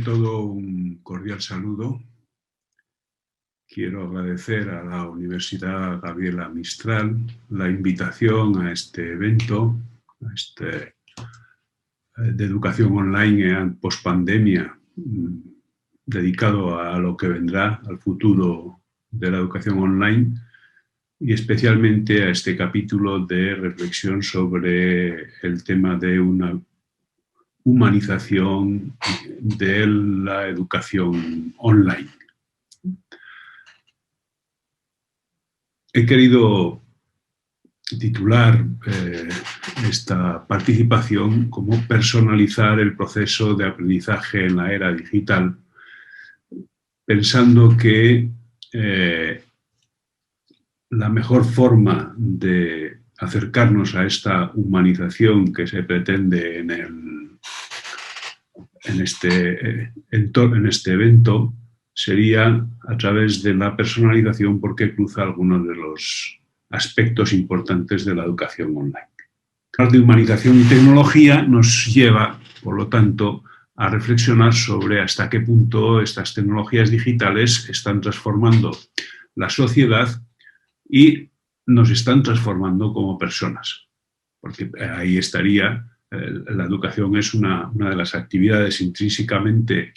Todo un cordial saludo. Quiero agradecer a la Universidad Gabriela Mistral la invitación a este evento, de educación online en pospandemia, dedicado a lo que vendrá, al futuro de la educación online, y especialmente a este capítulo de reflexión sobre el tema de una humanización de la educación online. He querido titular esta participación como personalizar el proceso de aprendizaje en la era digital, pensando que la mejor forma de acercarnos a esta humanización que se pretende en este evento sería a través de la personalización, porque cruza algunos de los aspectos importantes de la educación online. Hablar de humanización y tecnología nos lleva, por lo tanto, a reflexionar sobre hasta qué punto estas tecnologías digitales están transformando la sociedad y nos están transformando como personas. Porque ahí estaría, la educación es una de las actividades intrínsecamente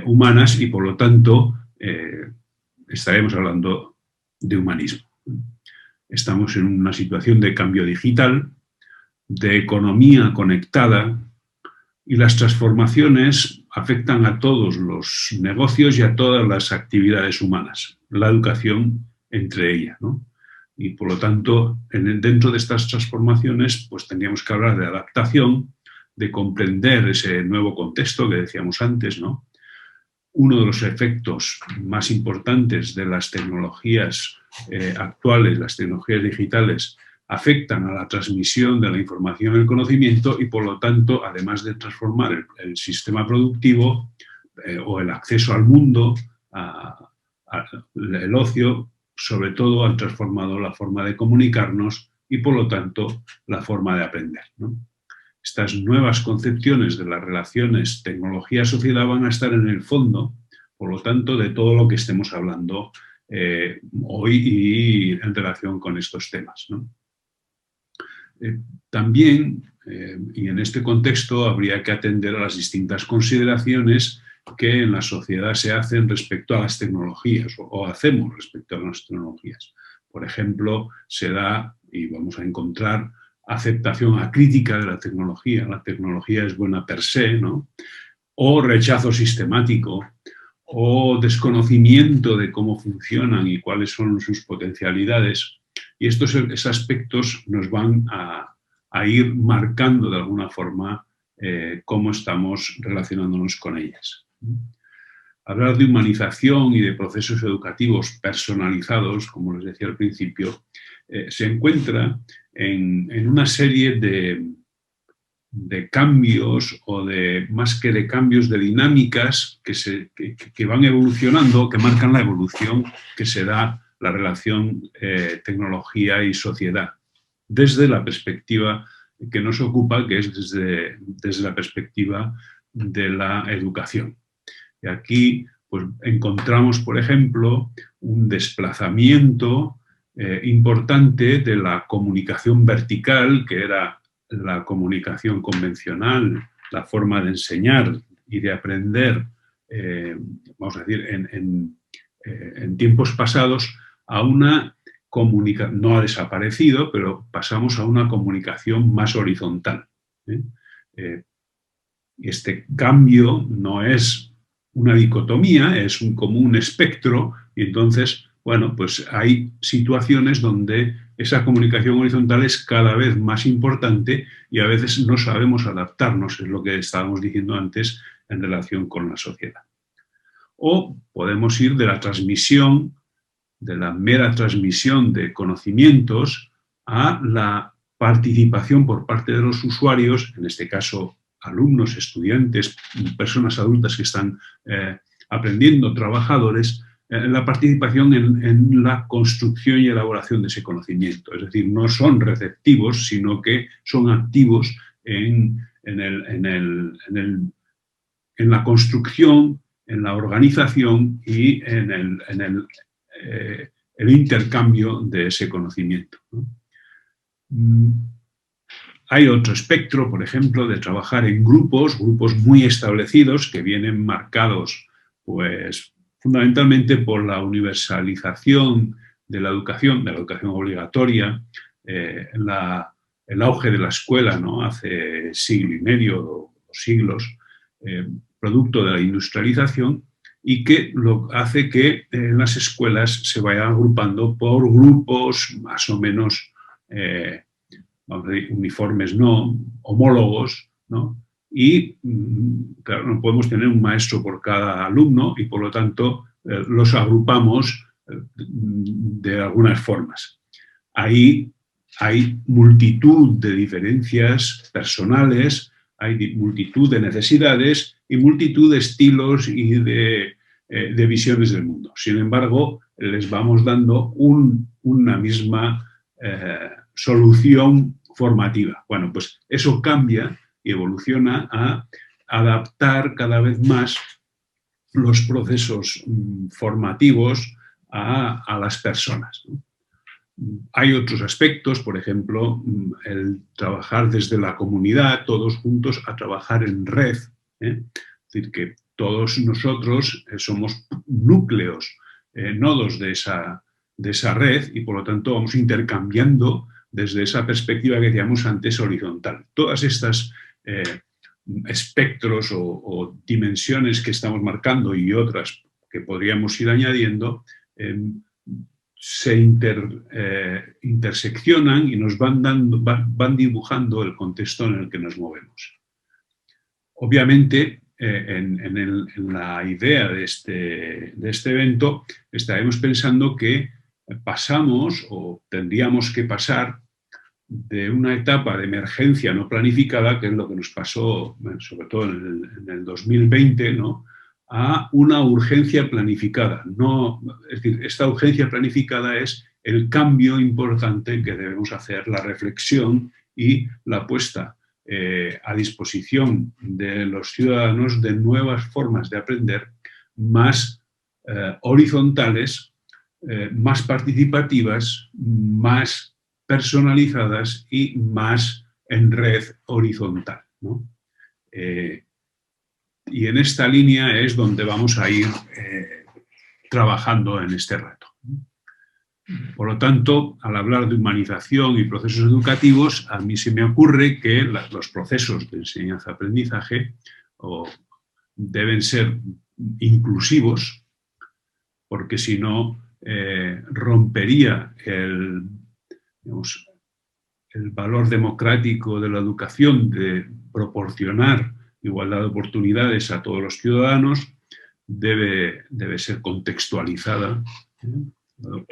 humanas y, por lo tanto, estaremos hablando de humanismo. Estamos en una situación de cambio digital, de economía conectada, y las transformaciones afectan a todos los negocios y a todas las actividades humanas, la educación entre ellas, ¿no? Y por lo tanto, dentro de estas transformaciones, pues tendríamos que hablar de adaptación, de comprender ese nuevo contexto que decíamos antes, ¿no? Uno de los efectos más importantes de las tecnologías actuales, las tecnologías digitales, afectan a la transmisión de la información y el conocimiento y, por lo tanto, además de transformar el sistema productivo o el acceso al mundo, el ocio, sobre todo han transformado la forma de comunicarnos y, por lo tanto, la forma de aprender, ¿no? Estas nuevas concepciones de las relaciones tecnología-sociedad van a estar en el fondo, por lo tanto, de todo lo que estemos hablando hoy y en relación con estos temas, ¿no? También, y en este contexto, habría que atender a las distintas consideraciones que en la sociedad se hacen respecto a las tecnologías o hacemos respecto a las tecnologías. Por ejemplo, se da, y vamos a encontrar, aceptación acrítica de la tecnología es buena per se, ¿no? O rechazo sistemático, o desconocimiento de cómo funcionan y cuáles son sus potencialidades. Y estos aspectos nos van a ir marcando de alguna forma cómo estamos relacionándonos con ellas. Hablar de humanización y de procesos educativos personalizados, como les decía al principio, se encuentra en una serie de cambios o más que de cambios, de dinámicas que van evolucionando, que marcan la evolución que se da la relación tecnología y sociedad, desde la perspectiva que nos ocupa, que es desde la perspectiva de la educación. Y aquí pues, encontramos, por ejemplo, un desplazamiento importante de la comunicación vertical, que era la comunicación convencional, la forma de enseñar y de aprender, vamos a decir, en tiempos pasados, a una comunicación, no ha desaparecido, pero pasamos a una comunicación más horizontal. Este cambio no es una dicotomía, es como un espectro, y entonces, bueno, pues hay situaciones donde esa comunicación horizontal es cada vez más importante y a veces no sabemos adaptarnos, es lo que estábamos diciendo antes en relación con la sociedad. O podemos ir de la transmisión, de la mera transmisión de conocimientos, a la participación por parte de los usuarios, en este caso alumnos, estudiantes, personas adultas que están aprendiendo, trabajadores, la participación en la construcción y elaboración de ese conocimiento. Es decir, no son receptivos, sino que son activos en el en la construcción, en la organización y en el intercambio de ese conocimiento, ¿no? Hay otro espectro, por ejemplo, de trabajar en grupos muy establecidos que vienen marcados, pues, fundamentalmente por la universalización de la educación obligatoria, el auge de la escuela, ¿no? Hace siglo y medio o siglos, producto de la industrialización, y que hace que en las escuelas se vayan agrupando por grupos más o menos vamos a decir, uniformes no, homólogos, ¿no? Y, claro, no podemos tener un maestro por cada alumno y, por lo tanto, los agrupamos de algunas formas. Ahí hay multitud de diferencias personales, hay multitud de necesidades y multitud de estilos y de visiones del mundo. Sin embargo, les vamos dando una misma solución formativa. Bueno, pues eso cambia y evoluciona a adaptar cada vez más los procesos formativos a las personas, ¿no? Hay otros aspectos, por ejemplo, el trabajar desde la comunidad, todos juntos, a trabajar en red, ¿eh? Es decir, que todos nosotros somos núcleos, nodos de esa red y, por lo tanto, vamos intercambiando desde esa perspectiva que decíamos antes horizontal. Todas estas espectros o dimensiones que estamos marcando y otras que podríamos ir añadiendo se interseccionan y nos van dibujando el contexto en el que nos movemos. Obviamente, en la idea de este evento, estaremos pensando que pasamos o tendríamos que pasar de una etapa de emergencia no planificada, que es lo que nos pasó, sobre todo en el 2020, ¿no?, a una urgencia planificada. No, es decir, esta urgencia planificada es el cambio importante que debemos hacer, la reflexión y la puesta a disposición de los ciudadanos de nuevas formas de aprender más horizontales, más participativas, más personalizadas y más en red horizontal, ¿no? Y en esta línea es donde vamos a ir trabajando en este reto. Por lo tanto, al hablar de humanización y procesos educativos, a mí se me ocurre que los procesos de enseñanza-aprendizaje deben ser inclusivos, porque si no, rompería el valor democrático de la educación de proporcionar igualdad de oportunidades a todos los ciudadanos. Debe ser contextualizada,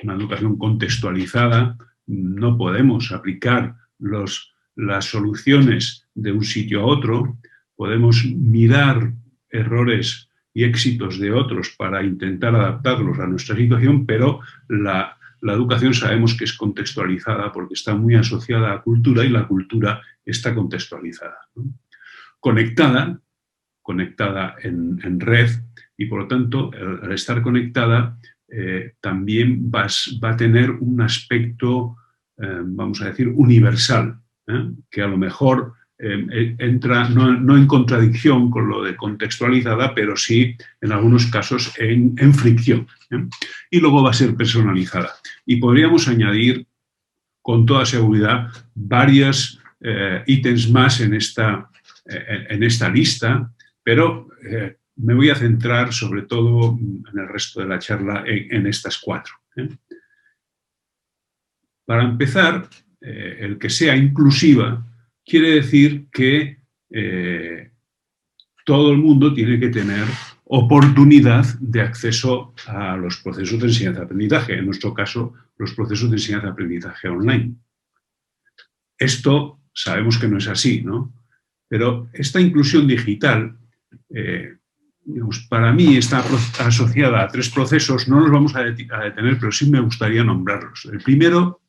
una educación contextualizada. No podemos aplicar las soluciones de un sitio a otro, podemos mirar errores y éxitos de otros para intentar adaptarlos a nuestra situación, pero la educación sabemos que es contextualizada porque está muy asociada a la cultura y la cultura está contextualizada, ¿no? Conectada en red y, por lo tanto, al estar conectada también va a tener un aspecto, vamos a decir, universal, que a lo mejor entra no en contradicción con lo de contextualizada, pero sí, en algunos casos, en fricción. Y luego va a ser personalizada. Y podríamos añadir, con toda seguridad, varios ítems más en esta lista, pero me voy a centrar sobre todo en el resto de la charla en estas 4. Para empezar, el que sea inclusiva quiere decir que todo el mundo tiene que tener oportunidad de acceso a los procesos de enseñanza-aprendizaje, en nuestro caso, los procesos de enseñanza-aprendizaje online. Esto sabemos que no es así, ¿no? Pero esta inclusión digital, para mí, está asociada a 3 procesos. No los vamos a detener, pero sí me gustaría nombrarlos. El primero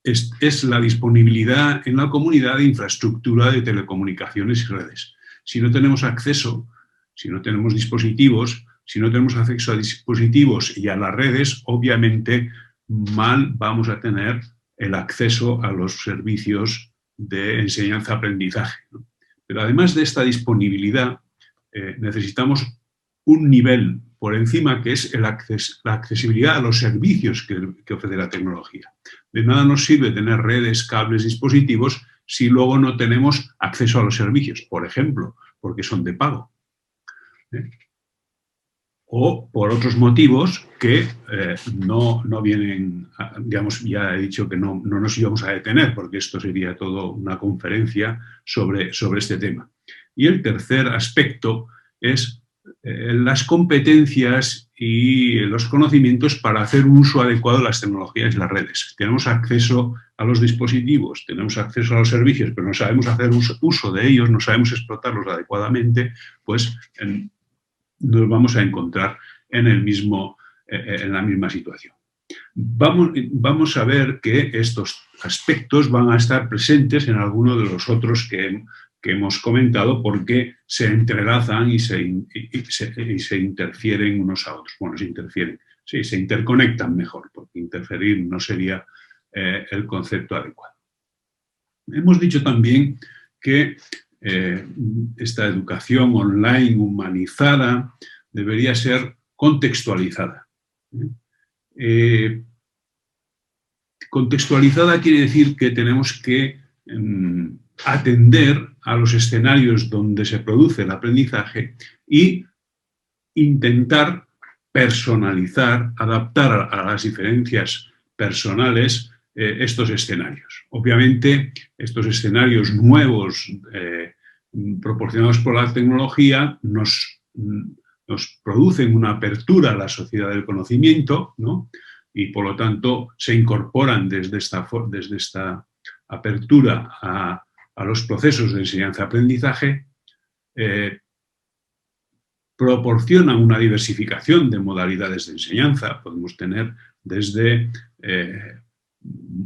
es la disponibilidad en la comunidad de infraestructura de telecomunicaciones y redes. Si no tenemos acceso Si no tenemos dispositivos, si no tenemos acceso a dispositivos y a las redes, obviamente mal vamos a tener el acceso a los servicios de enseñanza-aprendizaje, ¿no? Pero además de esta disponibilidad, necesitamos un nivel por encima que es la accesibilidad a los servicios que ofrece la tecnología. De nada nos sirve tener redes, cables, dispositivos si luego no tenemos acceso a los servicios, por ejemplo, porque son de pago. O por otros motivos que no vienen, digamos, ya he dicho que no nos íbamos a detener, porque esto sería todo una conferencia sobre este tema. Y el tercer aspecto es las competencias y los conocimientos para hacer un uso adecuado de las tecnologías y las redes. Tenemos acceso a los dispositivos, tenemos acceso a los servicios, pero no sabemos hacer uso de ellos, no sabemos explotarlos adecuadamente, pues nos vamos a encontrar en la misma situación. Vamos a ver que estos aspectos van a estar presentes en alguno de los otros que hemos comentado, porque se entrelazan y se interfieren unos a otros. Bueno, se interconectan mejor, porque interferir no sería el concepto adecuado. Hemos dicho también que esta educación online humanizada debería ser contextualizada. Contextualizada quiere decir que tenemos que atender a los escenarios donde se produce el aprendizaje y intentar personalizar, adaptar a las diferencias personales estos escenarios. Obviamente, estos escenarios nuevos proporcionados por la tecnología nos producen una apertura a la sociedad del conocimiento, ¿no? Y por lo tanto se incorporan desde esta apertura a los procesos de enseñanza-aprendizaje, proporcionan una diversificación de modalidades de enseñanza. Podemos tener desde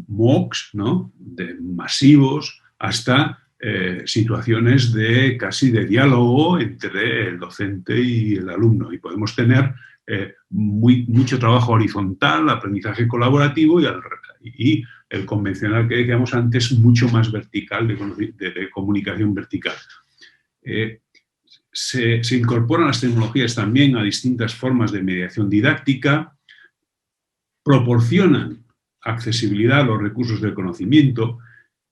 MOOCs, ¿no?, de masivos, hasta situaciones casi de diálogo entre el docente y el alumno. Y podemos tener mucho trabajo horizontal, aprendizaje colaborativo y el convencional que decíamos antes, mucho más vertical, de comunicación vertical. Se incorporan las tecnologías también a distintas formas de mediación didáctica, proporcionan accesibilidad a los recursos del conocimiento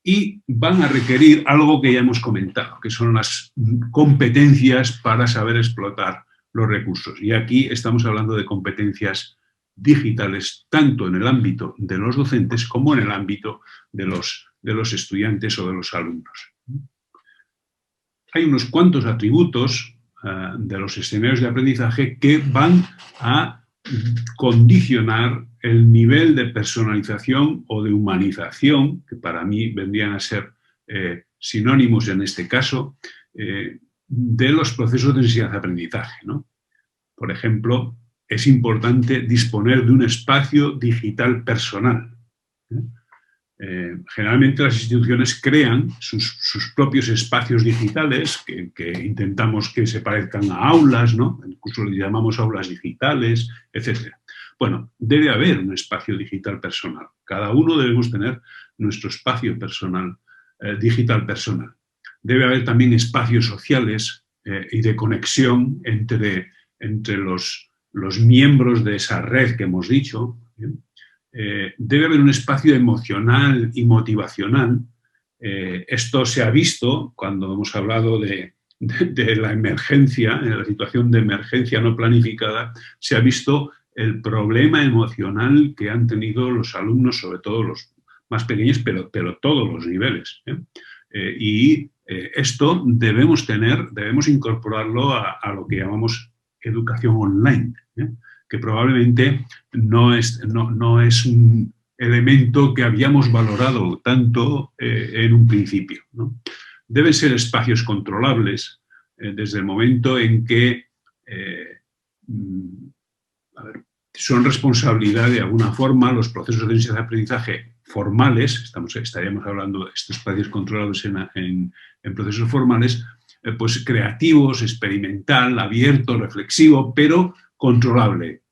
y van a requerir algo que ya hemos comentado, que son las competencias para saber explotar los recursos. Y aquí estamos hablando de competencias digitales, tanto en el ámbito de los docentes como en el ámbito de los estudiantes o de los alumnos. Hay unos cuantos atributos de los escenarios de aprendizaje que van a condicionar el nivel de personalización o de humanización, que para mí vendrían a ser sinónimos en este caso, de los procesos de enseñanza-aprendizaje, ¿no? Por ejemplo, es importante disponer de un espacio digital personal. Generalmente las instituciones crean sus propios espacios digitales que intentamos que se parezcan a aulas, ¿no? Incluso le llamamos aulas digitales, etc. Bueno, debe haber un espacio digital personal. Cada uno debemos tener nuestro espacio personal, digital personal. Debe haber también espacios sociales y de conexión entre los miembros de esa red que hemos dicho, ¿bien? Debe haber un espacio emocional y motivacional. Esto se ha visto cuando hemos hablado de la emergencia, en la situación de emergencia no planificada, se ha visto el problema emocional que han tenido los alumnos, sobre todo los más pequeños, pero todos los niveles. Esto debemos incorporarlo a lo que llamamos educación online, que probablemente no es un elemento que habíamos valorado tanto en un principio, ¿no? Deben ser espacios controlables desde el momento en que son responsabilidad de alguna forma los procesos de enseñanza-aprendizaje formales, estaríamos hablando de estos espacios controlables en procesos formales, pues creativos, experimental, abierto, reflexivo, pero controlable.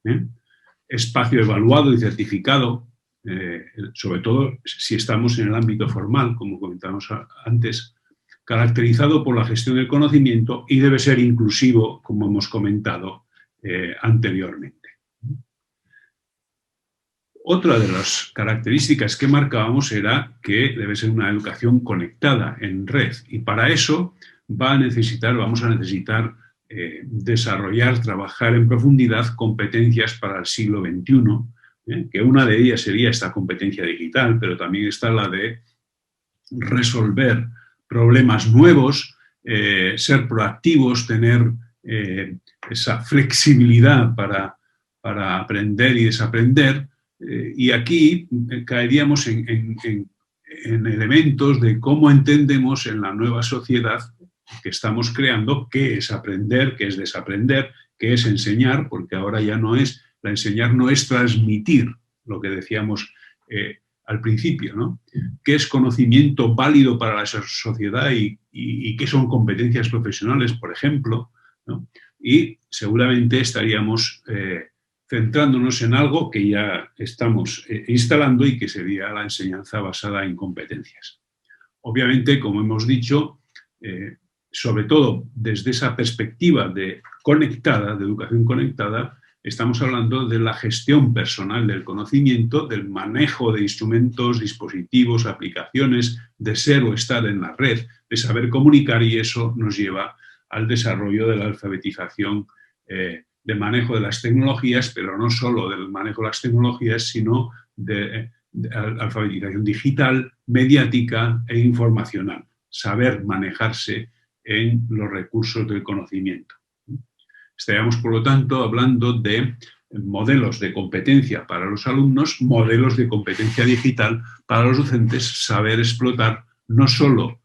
Espacio evaluado y certificado, sobre todo si estamos en el ámbito formal, como comentábamos antes, caracterizado por la gestión del conocimiento y debe ser inclusivo, como hemos comentado anteriormente. Otra de las características que marcábamos era que debe ser una educación conectada en red, y para eso vamos a necesitar desarrollar, trabajar en profundidad competencias para el siglo XXI, que una de ellas sería esta competencia digital, pero también está la de resolver problemas nuevos, ser proactivos, tener esa flexibilidad para aprender y desaprender. Y aquí caeríamos en elementos de cómo entendemos en la nueva sociedad que estamos creando qué es aprender, qué es desaprender, qué es enseñar, porque ahora ya no es, enseñar no es transmitir, lo que decíamos al principio, ¿no? ¿Qué es conocimiento válido para la sociedad y qué son competencias profesionales, por ejemplo, ¿no? Y seguramente estaríamos centrándonos en algo que ya estamos instalando y que sería la enseñanza basada en competencias. Obviamente, como hemos dicho, sobre todo desde esa perspectiva de educación conectada, estamos hablando de la gestión personal del conocimiento, del manejo de instrumentos, dispositivos, aplicaciones, de ser o estar en la red, de saber comunicar, y eso nos lleva al desarrollo de la alfabetización, de manejo de las tecnologías, pero no solo del manejo de las tecnologías, sino de alfabetización digital, mediática e informacional. Saber manejarse en los recursos del conocimiento. Estaríamos, por lo tanto, hablando de modelos de competencia para los alumnos, modelos de competencia digital para los docentes, saber explotar no solo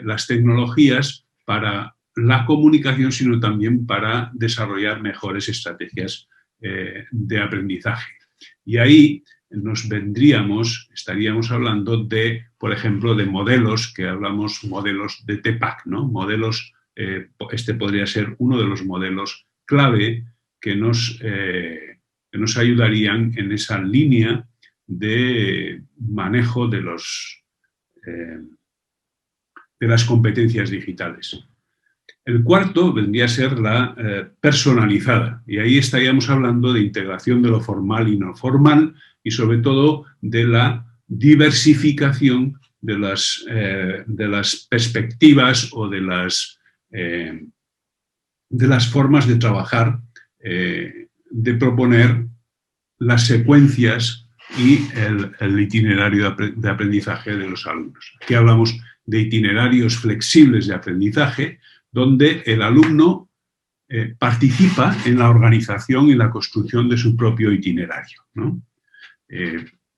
las tecnologías para la comunicación, sino también para desarrollar mejores estrategias de aprendizaje. Y ahí estaríamos hablando de, por ejemplo, de modelos que hablamos, modelos de TPACK, ¿no? Modelos, este podría ser uno de los modelos clave que nos ayudarían en esa línea de manejo de las competencias digitales. El cuarto vendría a ser la personalizada, y ahí estaríamos hablando de integración de lo formal y no formal, y sobre todo de la diversificación de las perspectivas o de las formas de trabajar, de proponer las secuencias y el itinerario de aprendizaje de los alumnos. Aquí hablamos de itinerarios flexibles de aprendizaje, donde el alumno participa en la organización y la construcción de su propio itinerario, ¿no?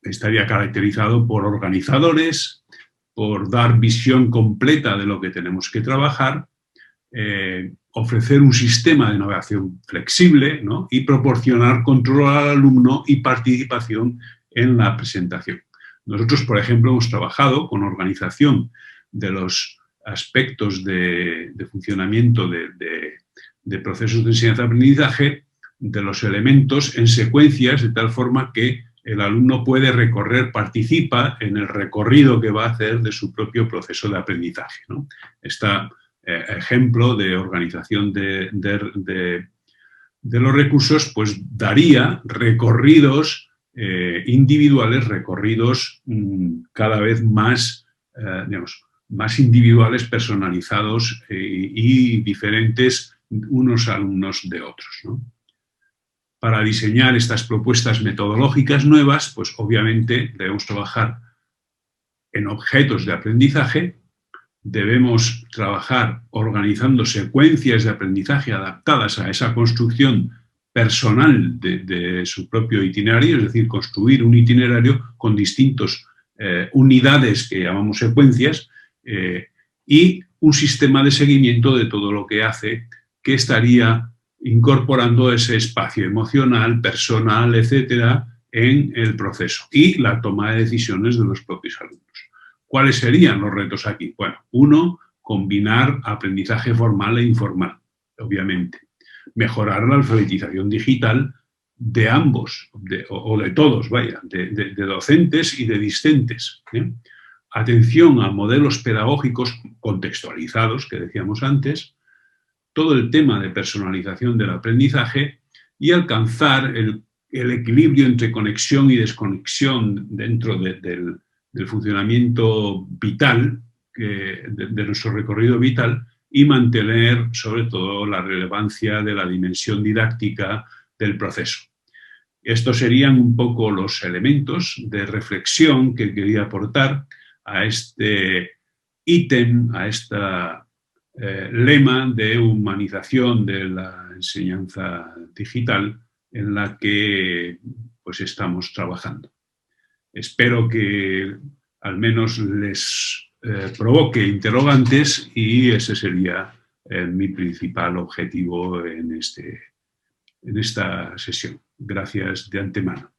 Estaría caracterizado por organizadores, por dar visión completa de lo que tenemos que trabajar, ofrecer un sistema de navegación flexible, ¿no? Y proporcionar control al alumno y participación en la presentación. Nosotros, por ejemplo, hemos trabajado con organización de los aspectos de funcionamiento de procesos de enseñanza-aprendizaje, de los elementos en secuencias, de tal forma que el alumno puede participa en el recorrido que va a hacer de su propio proceso de aprendizaje, ¿no? Este ejemplo de organización de los recursos, pues daría recorridos individuales, recorridos cada vez más, más individuales, personalizados y diferentes unos alumnos de otros, ¿no? Para diseñar estas propuestas metodológicas nuevas, pues obviamente debemos trabajar en objetos de aprendizaje, debemos trabajar organizando secuencias de aprendizaje adaptadas a esa construcción personal de su propio itinerario, es decir, construir un itinerario con distintas unidades que llamamos secuencias, y un sistema de seguimiento de todo lo que hace, que estaría incorporando ese espacio emocional, personal, etcétera, en el proceso y la toma de decisiones de los propios alumnos. ¿Cuáles serían los retos aquí? Bueno, uno, combinar aprendizaje formal e informal, obviamente. Mejorar la alfabetización digital de ambos, o de todos, vaya, de docentes y de discentes. Atención a modelos pedagógicos contextualizados, que decíamos antes, todo el tema de personalización del aprendizaje y alcanzar el equilibrio entre conexión y desconexión dentro del funcionamiento vital, de nuestro recorrido vital, y mantener sobre todo la relevancia de la dimensión didáctica del proceso. Estos serían un poco los elementos de reflexión que quería aportar a este ítem, a esta lema de humanización de la enseñanza digital en la que pues, estamos trabajando. Espero que al menos les provoque interrogantes y ese sería mi principal objetivo en esta sesión. Gracias de antemano.